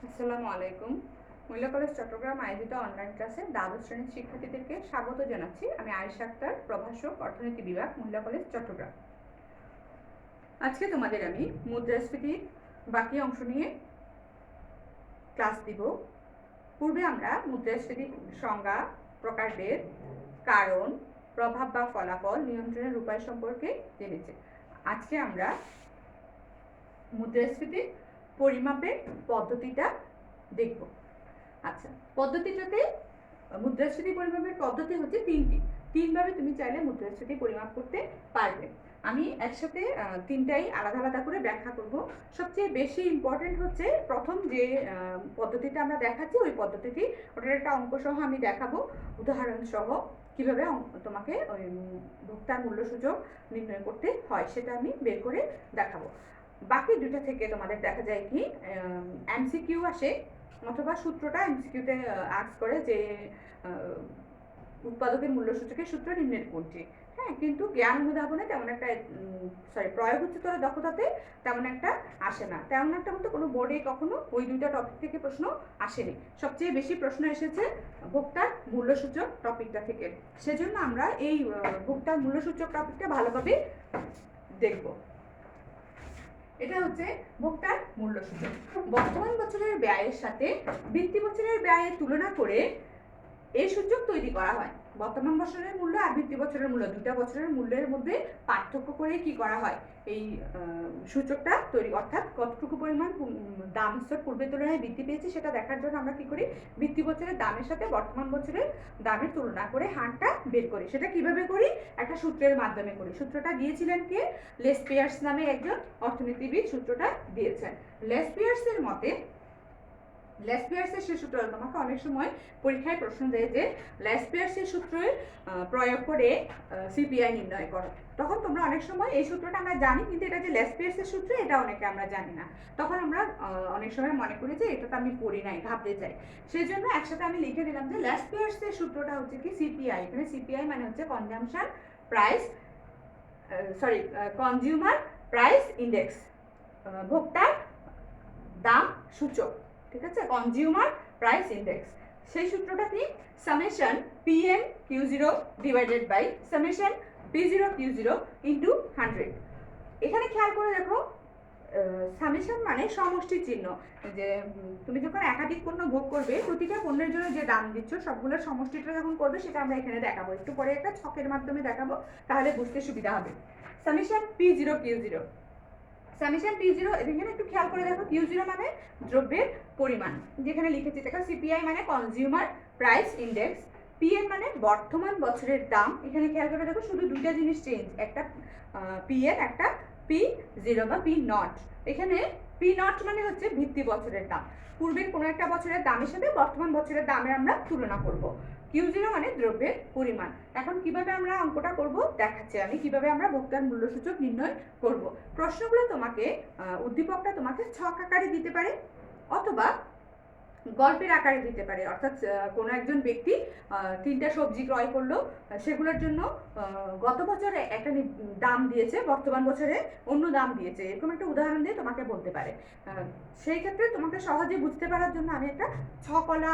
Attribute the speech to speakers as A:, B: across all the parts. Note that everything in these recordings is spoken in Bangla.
A: আসসালামু আলাইকুম। মহিলা কলেজ চট্টগ্রাম আয়োজিত অনলাইন ক্লাসে দ্বাদশ শ্রেণীর শিক্ষার্থীদেরকে স্বাগত জানাচ্ছি। আমি আয়েশা আক্তার, প্রভাষক, অর্থনীতি বিভাগ, মহিলা কলেজ চট্টগ্রাম। আজকে তোমাদের আমি মুদ্রাস্ফীতির বাকি অংশ নিয়ে ক্লাস দিব। পূর্বে আমরা মুদ্রাস্ফীতির সংজ্ঞা, প্রকারভেদ, কারণ, প্রভাব বা ফলাফল, নিয়ন্ত্রণের উপায় সম্পর্কে জেনেছি। আজকে আমরা মুদ্রাস্ফীতির পরিমাপের পদ্ধতিটা দেখব। আচ্ছা, পদ্ধতিটাতে মুদ্রাস্ফীতি পরিমাপের পদ্ধতি হচ্ছে তিনভাবে তুমি চাইলে মুদ্রাস্ফীতি পরিমাপ করতে পারবে। আমি একসাথে তিনটাই আলাদা আলাদা করে ব্যাখ্যা করব। সবচেয়ে বেশি ইম্পর্টেন্ট হচ্ছে প্রথম যে পদ্ধতিটা আমরা দেখাচ্ছি, ওই পদ্ধতিটি, ওটার একটা অঙ্ক সহ আমি দেখাবো, উদাহরণ সহ কিভাবে তোমাকে ওই ভোক্তার মূল্য সূচক নির্ণয় করতে হয় সেটা আমি বের করে দেখাবো। বাকি দুটো থেকে তোমাদের দেখা যায় কি এমসিকিউ আসে, অথবা সূত্রটা এমসিকিউতে আস্ক করে যে উৎপাদকের মূল্য সূচকের সূত্র নিম্নের কোনটি। হ্যাঁ, কিন্তু জ্ঞান অনুধাবনে তেমন একটা প্রয়োগ উচ্চতর দক্ষতাতে তেমন একটা আসে না। তেমন একটা বলতে কোনো বোর্ডে কখনো ওই দুইটা টপিক থেকে প্রশ্ন আসেনি। সবচেয়ে বেশি প্রশ্ন এসেছে ভোক্তার মূল্য সূচক টপিকটা থেকে। সেজন্য আমরা এই ভোক্তার মূল্য সূচক টপিকটা ভালোভাবে দেখব। এটা হচ্ছে ভোক্তার মূল্য সূচক। বর্তমান বছরের ব্যয়ের সাথে বৃত্তি বছরের ব্যয়ের তুলনা করে এই সূচক তৈরি করা হয়। বর্তমান বছরের মূল্য আর বৃত্তি বছরের মূল্য, দুটা বছরের মূল্যের মধ্যে পার্থক্য করে কি করা হয়, এই সূচকটা তৈরি, অর্থাৎ কতটুকু পরিমাণ দাম স্তর পূর্বের তুলনায় বৃদ্ধি পেয়েছে সেটা দেখার জন্য আমরা কি করি, বৃত্তি বছরের দামের সাথে বর্তমান বছরের দামের তুলনা করে হারটা বের করি। সেটা কিভাবে করি, একটা সূত্রের মাধ্যমে করি। সূত্রটা দিয়েছিলেন কে, লেসপিয়ার্স নামে একজন অর্থনীতিবিদ সূত্রটা দিয়েছেন। লেসপিয়ার্সের মতে, লেসপিয়ার্সের সেই সূত্র তোমাকে অনেক সময় পরীক্ষায় প্রশ্ন দেয় যে লেসপিয়ার্সের সূত্রের প্রয়োগ করে সিপিআই নির্ণয় করো। তখন তোমরা অনেক সময় এই সূত্রটা আমরা জানি, কিন্তু এটা যে লেসপিয়ার্সের সূত্র এটা অনেকে আমরা জানি না। তখন আমরা অনেক সময় মনে করি যে এটা তো আমি পড়ি নাই, ভাবতে চাই। সেই জন্য একসাথে আমি লিখে দিলাম যে লেসপিয়ার্সের সূত্রটা হচ্ছে কি সিপিআই। এখানে সিপিআই মানে হচ্ছে consumption price, consumer price index, ভোক্তার দাম সূচক। ঠিক আছে, কনজিউমার প্রাইস ইন্ডেক্স। সেই সূত্রটা কি, summation PN কিউ0 divided by summation পি0 কিউ0 into 100। এখানে খেয়াল করে দেখো, সামেশন মানে সমষ্টি চিহ্ন, যে তুমি যখন একাধিক পণ্য ভোগ করবে, প্রতিটা পণ্যের জন্য যে দাম দিচ্ছ সবগুলোর সমষ্টিটা যখন করবে সেটা আমরা এখানে দেখাবো। একটু পরে একটা ছকের মাধ্যমে দেখাবো, তাহলে বুঝতে সুবিধা হবে। সামেশন পি0 কিউ0, সামেশন পি0, এখানে একটু খেয়াল করে দেখো, কিউ0 মানে দ্রব্যের পরিমাণ, যেখানে লিখেছি দেখো, সিপিআই মানে কনজিউমার প্রাইস ইন্ডেক্স, পিএন মানে বর্তমান বছরের দাম। এখানে খেয়াল করে দেখো শুধু দুইটা জিনিস চেঞ্জ, একটা পিএন, একটা পি0 বা পি নট। এখানে পি নট মানে হচ্ছে ভিত্তি বছরের দাম, পূর্বের কোনো একটা বছরের দামের সাথে বর্তমান বছরের দামের আমরা তুলনা করব। কিউ0 মানে দ্রব্যের পরিমাণ। এখন কিভাবে আমরা অঙ্কটা করব দেখাচ্ছি আমি, কিভাবে আমরা ভোক্তার মূল্য সূচক নির্ণয় করব। প্রশ্নগুলো তোমাকে উদ্দীপকটা তোমাকে ছক আকারে দিতে পারে, অথবা গল্পের আকারে দিতে পারে। অর্থাৎ কোনো একজন ব্যক্তি তিনটা সবজি ক্রয় করলো, সেগুলোর জন্য গত বছরে একটা দাম দিয়েছে, বর্তমান বছরে অন্য দাম দিয়েছে, এরকম একটা উদাহরণ দিয়ে তোমাকে বলতে পারে। সেই ক্ষেত্রে তোমাকে সহজে বুঝতে পারার জন্য আমি একটা ছকলা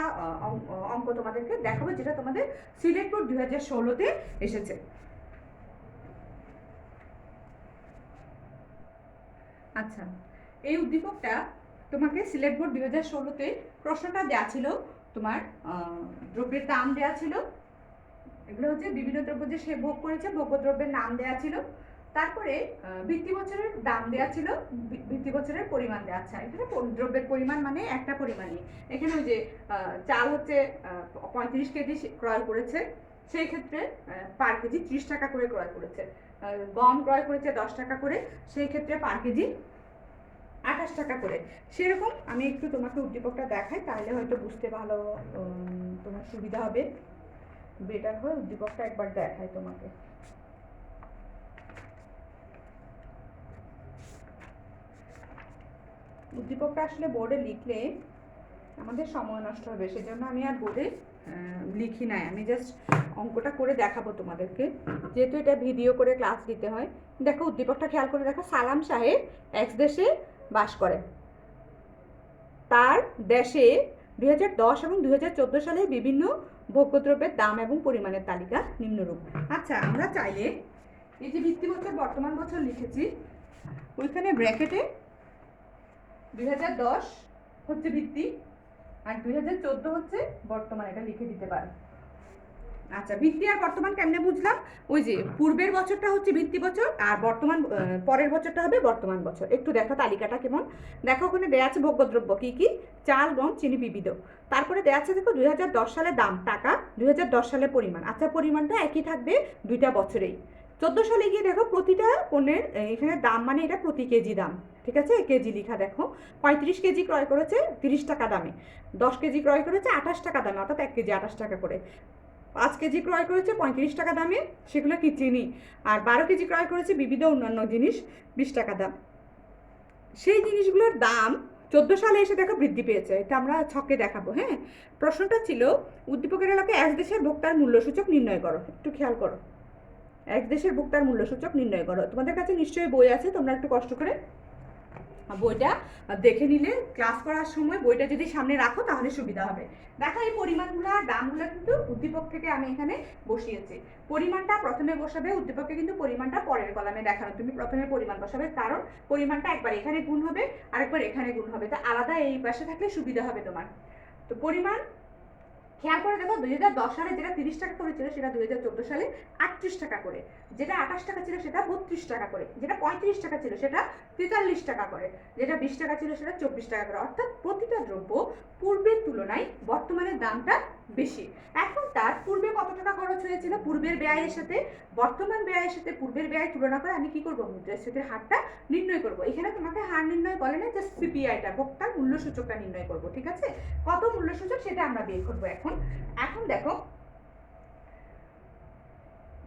A: অঙ্ক তোমাদেরকে দেখাবো, যেটা তোমাদের সিলেট বোর্ড 2016-তে এসেছে। আচ্ছা, এই উদ্দীপকটা তোমাকে সিলেট বোর্ড 2016-তে প্রশ্নটা দেওয়া ছিল, তোমার দ্রব্যের দাম দেওয়া ছিল, এগুলো হচ্ছে বিভিন্ন দ্রব্য যে সে ভোগ করেছে, ভোগ্য দ্রব্যের নাম দেওয়া ছিল, তারপরে বৃত্তি বছরের দাম দেওয়া ছিল, বৃত্তি বছরের পরিমাণ দেওয়া আছে। এখানে দ্রব্যের পরিমাণ মানে একটা পরিমাণই, এখানে ওই যে চাল হচ্ছে 35 কেজি ক্রয় করেছে, সেই ক্ষেত্রে পার কেজি 30 টাকা করে ক্রয় করেছে। গম ক্রয় করেছে 10 টাকা করে, সেই ক্ষেত্রে পার কেজি 28 টাকা করে। সেরকম আমি একটু তোমাকে উদ্দীপকটা দেখাই, তাহলে হয়তো বুঝতে ভালো তোমার সুবিধা হবে, বেটার হয়। উদ্দীপকটা একবার দেখাই তোমাকে। উদ্দীপকটা আসলে বোর্ডে লিখলে আমাদের সময় নষ্ট হবে, সেজন্য আমি আর বোর্ডে লিখি নাই, আমি জাস্ট অঙ্কটা করে দেখাবো তোমাদেরকে, যেহেতু এটা ভিডিও করে ক্লাস দিতে হয়। দেখো উদ্দীপকটা খেয়াল করে দেখো, সালাম সাহেব এক্স দেশে বাস করে। তার দেশে 2010 এবং 2014 সালে বিভিন্ন ভোগ্যদ্রব্যের দাম এবং পরিমাণের তালিকা নিম্নরূপ। আচ্ছা, আমরা চাইলে এই যে ভিত্তি বছর বর্তমান বছর লিখেছি, ওইখানে ব্র্যাকেটে 2010 হচ্ছে ভিত্তি আর 2014 হচ্ছে বর্তমান, এটা লিখে দিতে পারে। আচ্ছা, ভিত্তি আর বর্তমান কেমনে বুঝলাম? ওই যে পূর্বের বছরটা হচ্ছে ভিত্তি বছর আর বর্তমান পরের বছরটা হবে বর্তমান বছর। একটু দেখো তালিকাটা কেমন। দেখো ওখানে দেওয়া আছে ভোগ্যদ্রব্য কি কি, চাল, গম, চিনি, বিবিধ। তারপরে দেওয়া আছে দেখো 2010 সালে দাম টাকা, 2010 সালে পরিমাণ। আচ্ছা, পরিমাণটা একই থাকবে দুইটা বছরেই। 14 সালে গিয়ে দেখো প্রতিটা পণ্যের এখানে দাম, মানে এটা প্রতি কেজি দাম, ঠিক আছে, কেজি লিখা। দেখো 35 কেজি ক্রয় করেছে 30 টাকা দামে, 10 কেজি ক্রয় করেছে 28 টাকা দামে, অর্থাৎ 1 কেজি 28 টাকা করে। 5 কেজি ক্রয় করেছে 35 টাকা দামে, সেগুলো কি চিনি। আর 12 কেজি ক্রয় করেছে বিবিধ অন্যান্য জিনিস, 20 টাকা দাম। সেই জিনিসগুলোর দাম 14 সালে এসে দেখো বৃদ্ধি পেয়েছে। এটা আমরা ছকে দেখাবো। হ্যাঁ, প্রশ্নটা ছিল উদ্দীপকের এলাকায় এক দেশের ভোক্তার মূল্যসূচক নির্ণয় করো। একটু খেয়াল করো, এক দেশের ভোক্তার মূল্যসূচক নির্ণয় করো। তোমাদের কাছে নিশ্চয়ই বই আছে, তোমরা একটু কষ্ট করে বইটা দেখে নিলে ক্লাস করার সময় বইটা যদি সামনে রাখো তাহলে সুবিধা হবে। দেখো এই পরিমাণগুলো আর দামগুলো কিন্তু উদ্দীপক থেকে আমি এখানে বসিয়েছি। পরিমাণটা প্রথমে বসাবে, উদ্দীপকে কিন্তু পরিমাণটা পরের কলামে দেখানো। তুমি প্রথমে পরিমাণ বসাবে, কারণ পরিমাণটা একবার এখানে গুণ হবে আর একবার এখানে গুণ হবে, তা আলাদা এই পাশে থাকলে সুবিধা হবে তোমার। তো পরিমাণ খেয়াল করে দেখো, 2010 সালে যেটা 30 টাকা করে ছিল সেটা 2014 সালে 38 টাকা করে, যেটা 28 টাকা ছিল সেটা 32 টাকা করে, যেটা 35 টাকা ছিল সেটা 43 টাকা করে, যেটা 20 টাকা ছিল সেটা 24 টাকা করে। অর্থাৎ প্রতিটা দ্রব্য পূর্বের তুলনায় বর্তমানের দামটা বেশি। এখন তার পূর্বে কত টাকা খরচ হয়েছিল, পূর্বের ব্যয়ের সাথে বর্তমান ব্যয়ের সাথে পূর্বের ব্যয় তুলনা করে আমি কি করবো, মুদ্রাস্ফীতির হারটা নির্ণয় করব। এখানে তোমাকে হার নির্ণয় বলে না, জাস্ট সিপিআইটা, ভোক্তার মূল্যসূচকটা নির্ণয় করব, ঠিক আছে। কত মূল্যসূচক সেটা আমরা বের করবো এখন। এখন দেখো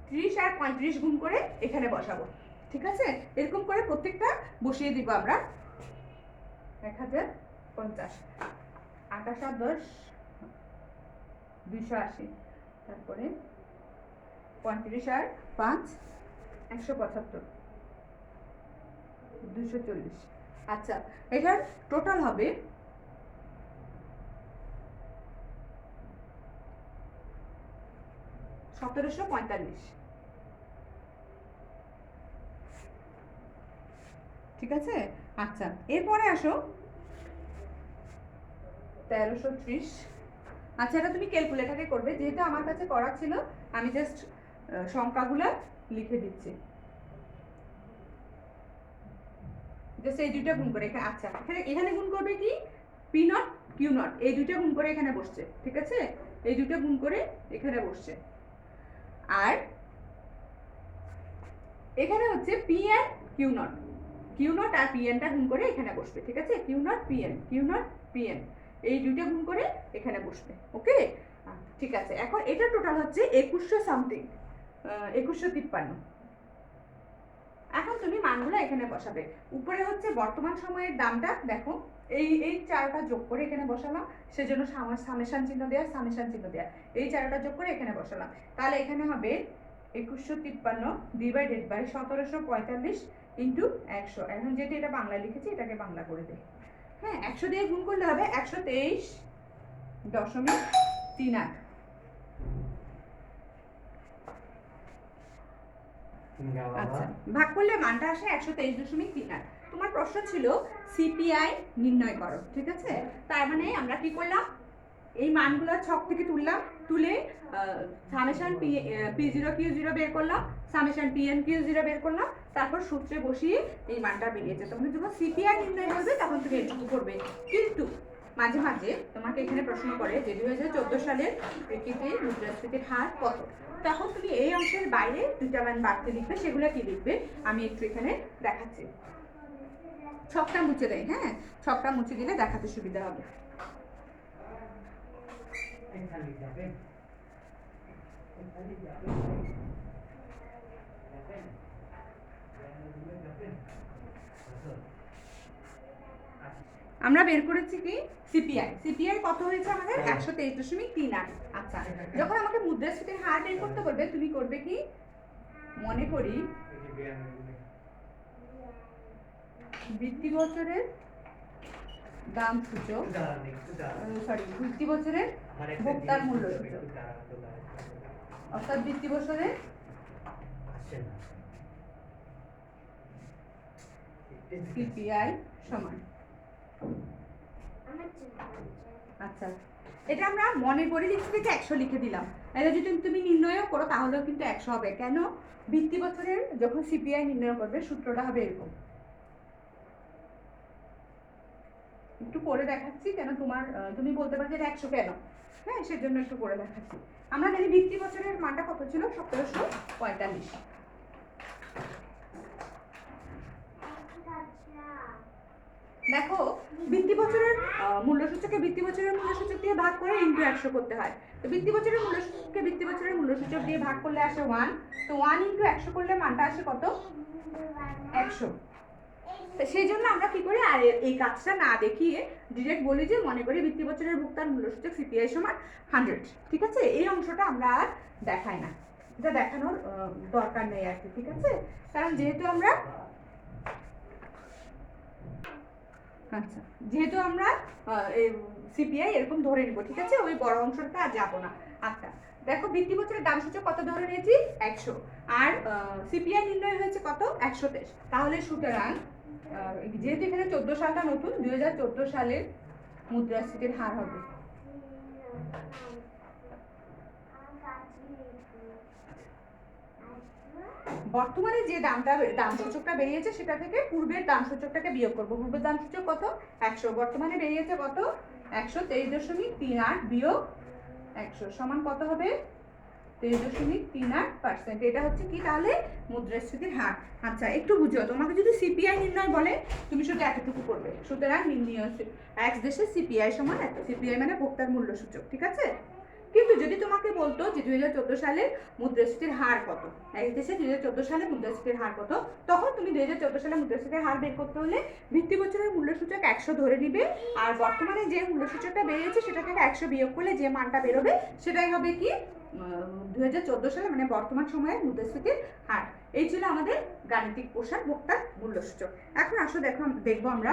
A: 30 আর 35 গুণ করে এখানে বসাবো, ঠিক আছে। এরকম করে প্রত্যেকটা বসিয়ে দিব আমরা। 1050, 28 আর 10 280, তারপরে 35 আর 5 175, 240। আচ্ছা, এটার টোটাল হবে 1745, ঠিক আছে। আচ্ছা, এরপরে আসো 1330। আচ্ছা, এটা তুমি ক্যালকুলেটরে করবে, যেহেতু আমার কাছে করা ছিল আমি জাস্ট সংখ্যাগুলো লিখে দিচ্ছি। জাস্ট এই দুইটা গুণ করে এখানে, আচ্ছা এখানে গুণ করবে কি, পি নট কিউ নট, এই দুইটা গুণ করে এখানে বসছে, ঠিক আছে। এই দুইটা গুণ করে এখানে বসছে। আর এখানে হচ্ছে P N Q nought, Q nought আর পি এনটা গুণ করে এখানে বসবে, ঠিক আছে। Q nought P N, Q nought P N, এই দুইটা গুণ করে এখানে বসবে, ওকে। ঠিক আছে, এখন এটা টোটাল হচ্ছে 2100 সামথিং, 2153। এখন তুমি মানগুলো এখানে বসাবে। উপরে হচ্ছে বর্তমান সময়ের দামটা দেখো, এই চারটা যোগ করে এখানে বসালাম, সেজন্য সামেশন চিহ্ন দেয়া, সামেশন চিহ্ন দেয়া, এই চারটা যোগ করে এখানে বসালাম। তাহলে এখানে হবে 2153 ডিভাইডেড বাই 1745 ইন্টু 100। এখন যেটা এটা বাংলায় লিখেছি এটাকে বাংলা করে দেয়। হ্যাঁ, 100 দিয়ে গুণ করলে হবে 123.38। আচ্ছা, ভাগ করলে মানটা আসে 123.38। তোমার প্রশ্ন ছিল সিপিআই নির্ণয় করো, ঠিক আছে। তার মানে আমরা কি করলাম, এই মানগুলো ছক থেকে তুললাম, তুলে সামেশন P0 Q0 বের করলাম, সামেশন PN Q0 বের করলাম, তারপর সূত্রে বসিয়ে এই মানটা বেরিয়েছে। তোমরা যখন সিপিআই নির্ণয় করবে তখন তুমি এটুকু করবে। কিন্তু মাঝে মাঝে তোমাকে এখানে প্রশ্ন করে যে 2014 সালের প্রেক্ষিতে মুদ্রাস্ফীতির হার কত, তখন তুমি এই অংশের বাইরে দুইটা মান বাড়তে লিখবে। সেগুলো কি লিখবে আমি একটু এখানে দেখাচ্ছি। ছকটা মুছে দেয়, হ্যাঁ, ছকটা মুছে দিলে দেখাতে সুবিধা হবে। আমরা বের করেছি কি সিপিআই, সিপিআই কত হয়েছে আমাদের 123.38। আচ্ছা, যখন আমাকে মুদ্রাস্ফীতির হার বের করতে বলবে তুমি করবে কি, মনে করি ভিত্তি বছরের দাম সূচক, সরি ভিত্তি বছরের ভোক্তার মূল্য সূচক, অর্থাৎ ভিত্তি বছরের সিপিআই সমান। আচ্ছা, এটা আমরা মনে করে লিখতে থেকে 100 লিখে দিলাম। এটা যদি তুমি নির্ণয় করো তাহলেও কিন্তু 100 হবে। কেন? ভিত্তি বছরের যখন সিপিআই নির্ণয় করবে সূত্রটা হবে এরকম। একটু করে দেখাচ্ছি, কেন তুমি বলতে পারো যে 100 কেন, হ্যাঁ সেজন্য একটু করে দেখাচ্ছি। আমরা জানি ভিত্তি বছরের মানটা কত ছিল, 1745। দেখো ভিত্তি বছরের মূল্যসূচককে ভিত্তি বছরের মূল্যসূচক দিয়ে ভাগ করে ইনটু 100 করতে হয়। তো ভিত্তি বছরের মূল্যসূচককে ভিত্তি বছরের মূল্যসূচক দিয়ে ভাগ করলে আসে 1, তো 1 ইনটু 100 করলে মানটা আসে কত? 100। তো সেই জন্য আমরা কি করি, আর এই কাজটা না দেখিয়ে ডিরেক্ট বলি যে মনে করি ভিত্তি বছরের ভোক্তার মূল্যসূচক সিপিআই সমান 100। ঠিক আছে, এই অংশটা আমরা আর দেখাই না, এটা দেখানোর দরকার নেই আর কি। ঠিক আছে, কারণ যেহেতু আমরা সিপিআই এরকম ধরে নিব। ঠিক আছে, ওই বড় অংশটা আর যাবো না। আচ্ছা দেখো ভিত্তি বছরের দাম সূচক কত ধরে নিয়েছি? 100, আর সিপিআই নির্ণয় হয়েছে কত? 123। তাহলে সুতরাং যেহেতু এখানে 14 সালটা নতুন, 2014 সালের মুদ্রাস্ফীতির হার হবে বর্তমানে যে দাম সূচকটা বেরিয়েছে সেটা থেকে পূর্বের দাম সূচকটাকে বিয়োগ করব। পূর্বের দাম সূচক কত? 100, বর্তমানে বেরিয়েছে কত? 123.38 বিয়োগ 100 সমান কত হবে? 23.38%। এটা হচ্ছে কি তাহলে? মুদ্রাস্ফীতির হার। আচ্ছা একটু বুঝো, তোমাকে যদি সিপিআই নির্ণয় বলে তুমি শুধু এতটুকু করবে, সুতরাং নির্ণয় এক দেশের সিপিআই সমান এত। সিপিআই মানে ভোক্তার মূল্য সূচক। ঠিক আছে, কিন্তু যদি তোমাকে বলতো যে 2014 সালের মুদ্রাস্ফীতির হার কত, এক দেশে 2014 সালে মুদ্রাস্ফীতির হার কত, তখন তুমি 2014 সালে মুদ্রাস্ফীতির হার বের করতে হলে ভিত্তি বছরের মূল্যসূচক 100 ধরে নিবে, আর বর্তমানে যে মূল্যসূচকটা বেরিয়েছে সেটা থেকে 100 বিয়োগ করলে যে মানটা বেরোবে সেটাই হবে কি 2014 সালে মানে বর্তমান সময়ে মুদ্রাস্ফীতির হার। এই ছিল আমাদের গাণিতিক প্রসার ভোক্তার মূল্যসূচক। এখন আসো দেখবো আমরা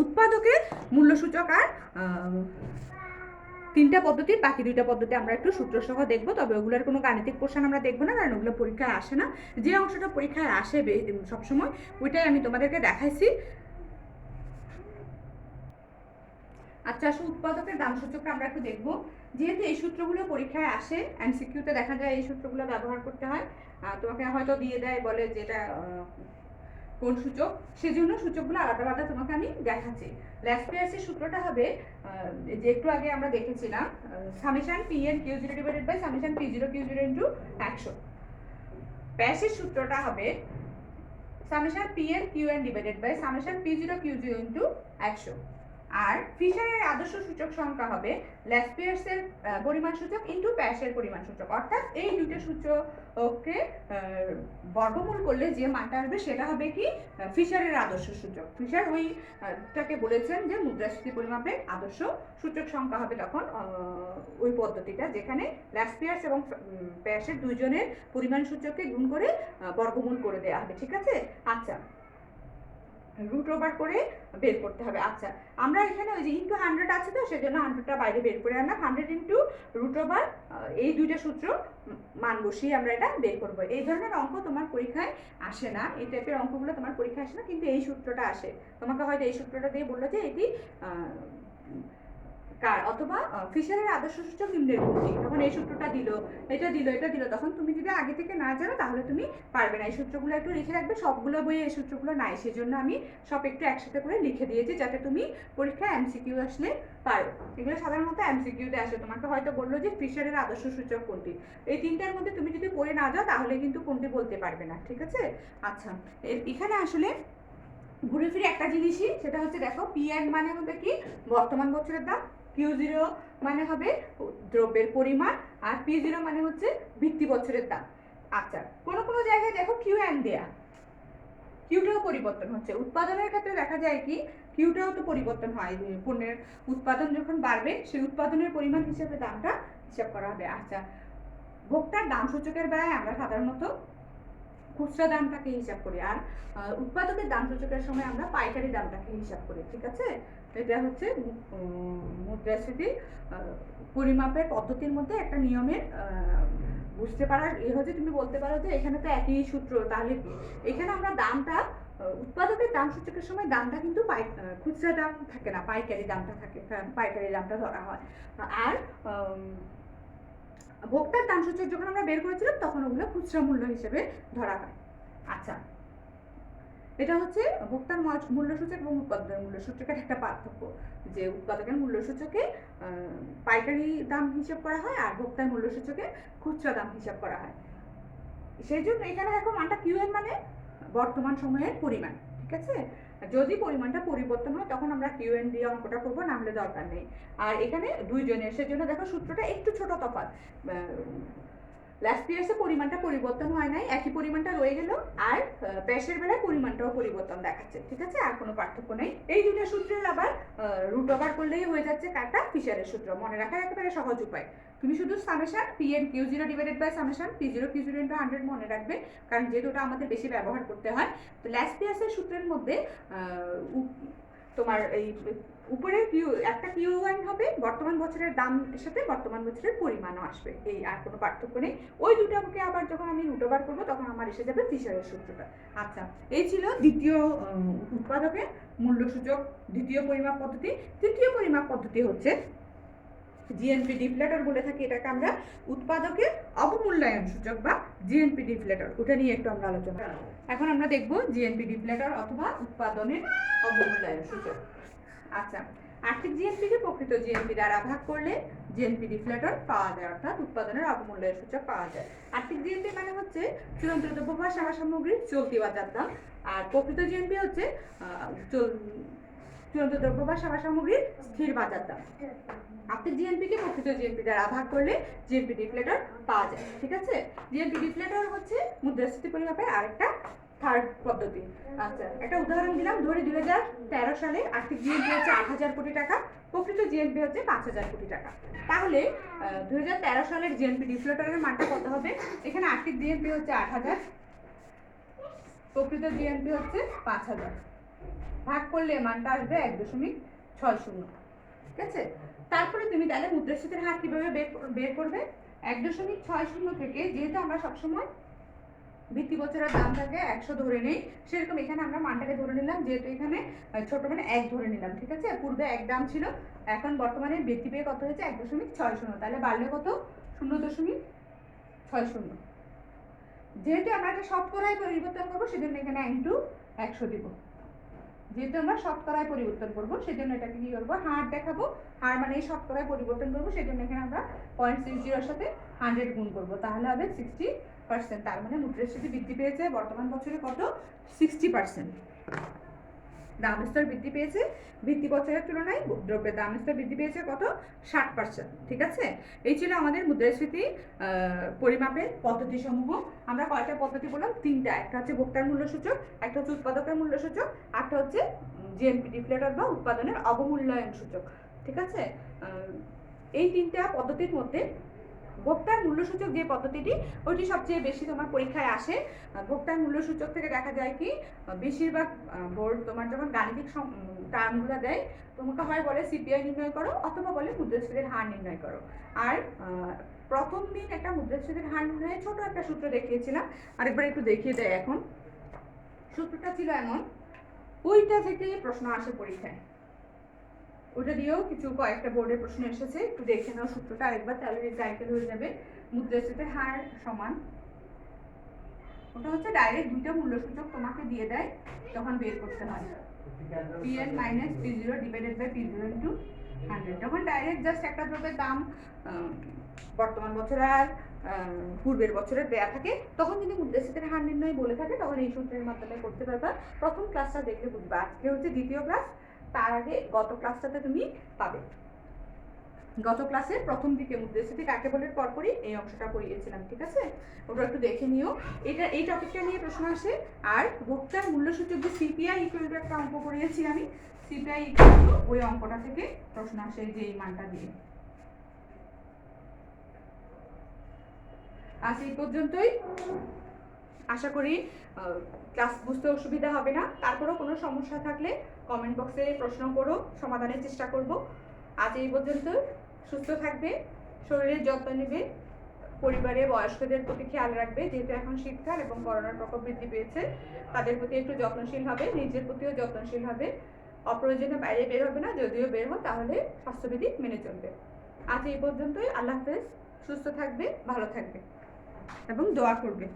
A: উৎপাদকের মূল্যসূচক আর তিনটা পদ্ধতির বাকি দুইটা পদ্ধতি আমরা একটু সূত্রসহ দেখবো। তবে ওগুলোর কোনো গাণিতিক প্রশ্ন আমরা দেখবো না, কারণ ওগুলো পরীক্ষায় আসে না। যে অংশটা পরীক্ষায় আসে সবসময় ওইটাই আমি তোমাদেরকে দেখাইছি। আচ্ছা আসো উৎপাদকের দাম সূচকটা আমরা একটু দেখবো। যেহেতু এই সূত্রগুলো পরীক্ষায় আসে, এমসিকিউতে দেখা যায় এই সূত্রগুলো ব্যবহার করতে হয়। তোমাকে হয়তো দিয়ে দেয়, বলে যেটা কোন সূচক, সেজন্য সূচকগুলো আলাদা আলাদা তোমাকে আমি দেখাচ্ছি। ল্যাসপিয়ার্সের সূত্রটা হবে যে একটু আগে আমরা দেখেছিলাম, summation PN কিউ0 divided by summation পি0 কিউ0 into 100। প্যাসের সূত্রটা হবে summation PN QN divided by summation পি0 কিউ0 into 100। আর ফিশারের আদর্শ সূচক সংখ্যা হবে ল্যাসপিয়ার্সের পরিমাণ সূচক ইনটু প্যাসের পরিমাণ সূচক। অর্থাৎ এই দুটো সূচককে বর্গমূল করলে যে মানটা আসবে সেটা হবে কি ফিশারের আদর্শ সূচক। ফিশার ওইটাকে বলেছেন যে মুদ্রাস্ফীতি পরিমাপের আদর্শ সূচক সংখ্যা হবে তখন ওই পদ্ধতিটা, যেখানে ল্যাসপিয়ার্স এবং প্যাসের দুইজনের পরিমাণ সূচককে গুণ করে বর্গমূল করে দেওয়া হবে। ঠিক আছে, আচ্ছা রুট ওভার করে বের করতে হবে। আচ্ছা আমরা এখানে ওই যে ইনটু 100 আছে, তো সেজন্য 100টা বাইরে বের করে আনলাম। 100 ইনটু রুট ওভার, এই দুইটা সূত্র মান বসিয়ে আমরা এটা বের করবো। এই ধরনের অঙ্ক তোমার পরীক্ষায় আসে না, এই টাইপের অঙ্কগুলো তোমার পরীক্ষায় আসে না, কিন্তু এই সূত্রটা আসে। তোমাকে হয়তো এই সূত্রটা দিয়ে বললো যে এটি কার, অথবা ফিশারের আদর্শ সূচক নিম্নের কোনটি, তখন এই সূত্রটা দিল, এটা দিল, তখন তুমি যদি আগে থেকে না জানো তাহলে তুমি পারবে না। এই সূত্রগুলো একটু লিখে রাখবে, সবগুলো বইয়ে এই সূত্রগুলো নাই, সেজন্য আমি সব একটু একসাথে করে লিখে দিয়েছি যাতে তুমি পরীক্ষায় এমসিকিউ আসলে পারো। এগুলো সাধারণত এমসিকিউতে আসে, তোমাকে হয়তো বললো যে ফিশারের আদর্শ সূচক কোনটি, এই তিনটার মধ্যে তুমি যদি পড়ে না যাও তাহলে কিন্তু কোনটি বলতে পারবে না। ঠিক আছে, আচ্ছা এখানে আসলে ঘুরে ফিরে একটা জিনিসই, সেটা হচ্ছে দেখো পিএন মানে হবে কি বর্তমান বছরের দাম, কিউ0 মানে হবে দ্রব্যের পরিমাণ, আর পি0 মানে হচ্ছে ভিত্তি বছরের দাম। আচ্ছা কোনো জায়গায় দেখো কিউএন দেয়া, কিউটাও পরিবর্তন হচ্ছে। উৎপাদনের ক্ষেত্রে দেখা যায় কি কিউটাও তো পরিবর্তন হয়, পণ্যের উৎপাদন যখন বাড়বে সেই উৎপাদনের পরিমাণ হিসেবে দামটা হিসাব করা হবে। আচ্ছা ভোক্তার দাম সূচকের বেলায় আমরা সাধারণত খুচরা দামটাকে হিসাব করি, আর উৎপাদকের দাম সূচকের সময় আমরা পাইকারি দামটাকে হিসাব করি। ঠিক আছে, এটা হচ্ছে মুদ্রাস্ফীতির পরিমাপের পদ্ধতির মধ্যে একটা নিয়মের বুঝতে পারার হচ্ছে, তুমি বলতে পারো যে এখানে তো একই সূত্র, তাহলে কি এখানে আমরা দামটা উৎপাদকের দাম সূচকের সময় দামটা কিন্তু খুচরা দাম থাকে না, পাইকারি দামটা থাকে, পাইকারি দামটা ধরা হয়। আর ভোক্তার দাম সূচক যখন আমরা বের করেছিলাম তখন ওগুলো খুচরা মূল্য হিসেবে ধরা হয়। আচ্ছা, এটা হচ্ছে ভোক্তার মূল্য সূচক এবং উৎপাদনের মূল্য সূচকের একটা পার্থক্য, যে উৎপাদকের মূল্য সূচকে পাইকারি দাম হিসাব করা হয় আর ভোক্তার মূল্য সূচকে খুচরা দাম হিসাব করা হয়। সেই জন্য এখানে দেখো মানটা কিউএন মানে বর্তমান সময়ের পরিমাণ। ঠিক আছে, যদি পরিমাণটা পরিবর্তন হয় তখন আমরা কিউএন দিয়ে অঙ্কটা করবো, না হলে দরকার নেই। আর এখানে দুইজনের, সেজন্য দেখো সূত্রটা একটু ছোট তফাৎ। লাস্ট ইয়ার্সে পরিমাণটা পরিবর্তন হয় নাই, একই পরিমাণটা রয়ে গেল, আর ব্যাসের বেলায় পরিমাণটাও পরিবর্তন দেখাচ্ছে। ঠিক আছে, আর কোনো পার্থক্য নেই। এই দুটো সূত্রের আবার রুট ওভার করলেই হয়ে যাচ্ছে কাটা ফিশারের সূত্র, মনে রাখার একেবারে সহজ উপায়। তুমি শুধু summation PN কিউ0 divided by summation পি0 কিউ0 into 100 মনে রাখবে, কারণ যেহেতু ওটা আমাদের বেশি ব্যবহার করতে হয়। তো লাস্ট ইয়ার্সের সূত্রের মধ্যে তোমার এই উপরের একটা কিউ1 হবে বর্তমান বছরের দামের সাথে বর্তমান বছরের পরিমাণও আসবে, এই আর কোনো পার্থক্য নেই। ওই দুটাকে আবার যখন আমি রুট ওভার করবো তখন আমার এসে যাবে ফিশারের সূত্রটা। আচ্ছা, এই ছিল দ্বিতীয় উৎপাদকের মূল্য সূচক দ্বিতীয় পরিমাপ পদ্ধতি। তৃতীয় পরিমাপ পদ্ধতি হচ্ছে জিএনপি ডিফ্লেটর বলে থাকি এটাকে আমরা, উৎপাদকের অবমূল্যায়ন সূচক বা জিএনপি ডিফ্লেটর, ওটা নিয়ে একটু আমরা আলোচনা। এখন আমরা দেখব জিএনপি ডিফ্লেটর অথবা উৎপাদনের অবমূল্যায়ন সূচক। আচ্ছা, আর্থিক জিএনপিকে প্রকৃত জিএনপি দ্বারা ভাগ করলে জিএনপি ডিফ্লেটর পাওয়া যায়, অর্থাৎ উৎপাদনের অবমূল্যায়ন সূচক পাওয়া যায়। আর্থিক জিএনপি মানে হচ্ছে চূড়ান্ত দ্রব্য বা সেবা সামগ্রীর চলতি বাজার দাম, আর প্রকৃত জিএনপি হচ্ছে চূড়ান্ত দ্রব্য বা সেবা সামগ্রীর স্থির বাজার দাম। আর্থিক জিএনপিকে প্রকৃত জিএনপি দ্বারা ভাগ করলে জিএনপি ডিফ্লেটর পাওয়া যায়। ঠিক আছে, জিএনপি ডিফ্লেটর হচ্ছে মুদ্রাস্ফীতি পরিমাপের আরেকটা থার্ড পদ্ধতি। আচ্ছা, একটা উদাহরণ দিলাম, ধরি 2013 সালে আর্থিক জিএনপি হচ্ছে 8,000 কোটি টাকা, প্রকৃত জিএনপি হচ্ছে 5,000 কোটি টাকা। তাহলে 2013 সালের জিএনপি ডিফ্লেটরের মানটা কত হবে? এখানে আর্থিক জিএনপি হচ্ছে 8,000, প্রকৃত জিএনপি হচ্ছে 5,000, ভাগ করলে মানটা আসবে 1.60। ঠিক আছে, তারপরে তুমি তাহলে মুদ্রাস্ফীতির হার কিভাবে বের করবে? 1.60 থেকে, যেহেতু আমরা সবসময় ভিত্তি বছরের দামটাকে 100 ধরে নেই, সেরকম এখানে আমরা মানটাকে ধরে নিলাম, যেহেতু এখানে ছোট মানে 1 ধরে নিলাম। ঠিক আছে, পূর্বে 1 দাম ছিল, এখন বর্তমানে বৃদ্ধি পেয়ে কত হয়েছে? 1.60, তাহলে বাড়লে কত? 0.60। যেহেতু আমরা এটা শতকরায় পরিবর্তন করবো সেজন্য এখানে ইনটু 100 দিব। যেহেতু আমরা শতকরায় পরিবর্তন করবো সেজন্য এটাকে কি করবো? হার দেখাবো, হার মানে এই শতকরায় পরিবর্তন করবো, সেজন্য এখানে আমরা 0.60 সাথে 100 গুণ করবো, তাহলে হবে 60%। তার মানে মুদ্রাস্ফীতি বৃদ্ধি পেয়েছে বর্তমান বছরে কত? 60%। দাম স্তর বৃদ্ধি পেয়েছে ভিত্তি বছরের তুলনায়, দ্রব্যের দাম স্তর বৃদ্ধি পেয়েছে কত? 60%। ঠিক আছে, এই ছিল আমাদের মুদ্রাস্ফীতি পরিমাপের পদ্ধতিসমূহ। আমরা কয়টা পদ্ধতি বললাম? 3টা। একটা হচ্ছে ভোক্তার মূল্য সূচক, একটা হচ্ছে উৎপাদকের মূল্য সূচক, একটা হচ্ছে জিএনপি ডিফ্লেটর বা উৎপাদনের অবমূল্যায়ন সূচক। ঠিক আছে, এই 3টা পদ্ধতির মধ্যে ভোক্তার মূল্য সূচক যে পদ্ধতিটি, ওইটি সবচেয়ে বেশি তোমার পরীক্ষায় আসে। ভোক্তার মূল্য সূচক থেকে দেখা যায় কি, বেশিরভাগ বোর্ড তোমার যখন গাণিতিক টার্মগুলো দেয়, তোমাকে হয় বলে সিপিআই নির্ণয় করো অথবা বলে মুদ্রাস্ফীতির হার নির্ণয় করো। আর প্রথম দিন একটা মুদ্রাস্ফীতির হার নির্ণয়ে ছোট একটা সূত্র দেখিয়েছিলাম, আরেকবার একটু দেখিয়ে দেয়। এখন সূত্রটা ছিল এমন, ওইটা থেকে প্রশ্ন আসে পরীক্ষায়, ওটা দিয়েও কিছু কয়েকটা বোর্ডের প্রশ্ন এসেছে, একটু দেখে নাও সূত্রটা আরেকবার, তাহলে রিসাইকেল হয়ে যাবে। মুদ্রাস্ফীতির হার সমান, ওটা হচ্ছে ডাইরেক্ট দুইটা মূল্য সূচক তোমাকে দিয়ে দেয়, তখন বের করতে হয় PN minus পি0 divided by পি0 into 100। যখন ডাইরেক্ট জাস্ট একটা দ্রব্যের দাম বর্তমান বছর আর পূর্বের বছরের দেয়া থাকে, তখন যদি মুদ্রাস্ফীতির হার নির্ণয় বলে থাকে তখন এই সূত্রের মাধ্যমে করতে পারবা। প্রথম ক্লাসটা দেখলে বুঝবা, আজকে হচ্ছে দ্বিতীয় ক্লাস, তার আগে গত ক্লাসটাতে তুমি পাবে। গত ক্লাসে প্রথম দিকে মুদ্রাস্ফীতি কাকে বলে পরপরই এই অংশটা পড়িয়েছিলাম। ঠিক আছে, ওটা একটু দেখে নিও, এটা এই টপিকটা নিয়ে প্রশ্ন আসে। আর ভোক্তার মূল্য সূচক যে সিপিআই ইকুয়াল টু একটা অঙ্ক পড়িয়েছি আমি, সিপিআই ইকুয়াল টু ওই অঙ্কটা থেকে প্রশ্ন আসে, যে এই মানটা দিয়ে। আজ এই পর্যন্তই। আশা করি ক্লাস বুঝতে অসুবিধা হবে না। তারপরেও কোনো সমস্যা থাকলে কমেন্ট বক্সে প্রশ্ন করো, সমাধানের চেষ্টা করব। আজ এই পর্যন্ত। সুস্থ থাকবে, শরীরের যত্ন নেবে, পরিবারে বয়স্কদের প্রতি খেয়াল রাখবে, যেহেতু এখন শীতকাল এবং করোনার প্রকোপ বৃদ্ধি পেয়েছে, তাদের প্রতি একটু যত্নশীল হবে, নিজের প্রতিও যত্নশীল হবে। অপ্রয়োজনে বাইরে বের হবে না, যদিও বের হয় তাহলে স্বাস্থ্যবিধি মেনে চলবে। আজ এই পর্যন্তই। আল্লাহ হাফেজ। সুস্থ থাকবে, ভালো থাকবে এবং দোয়া করবে।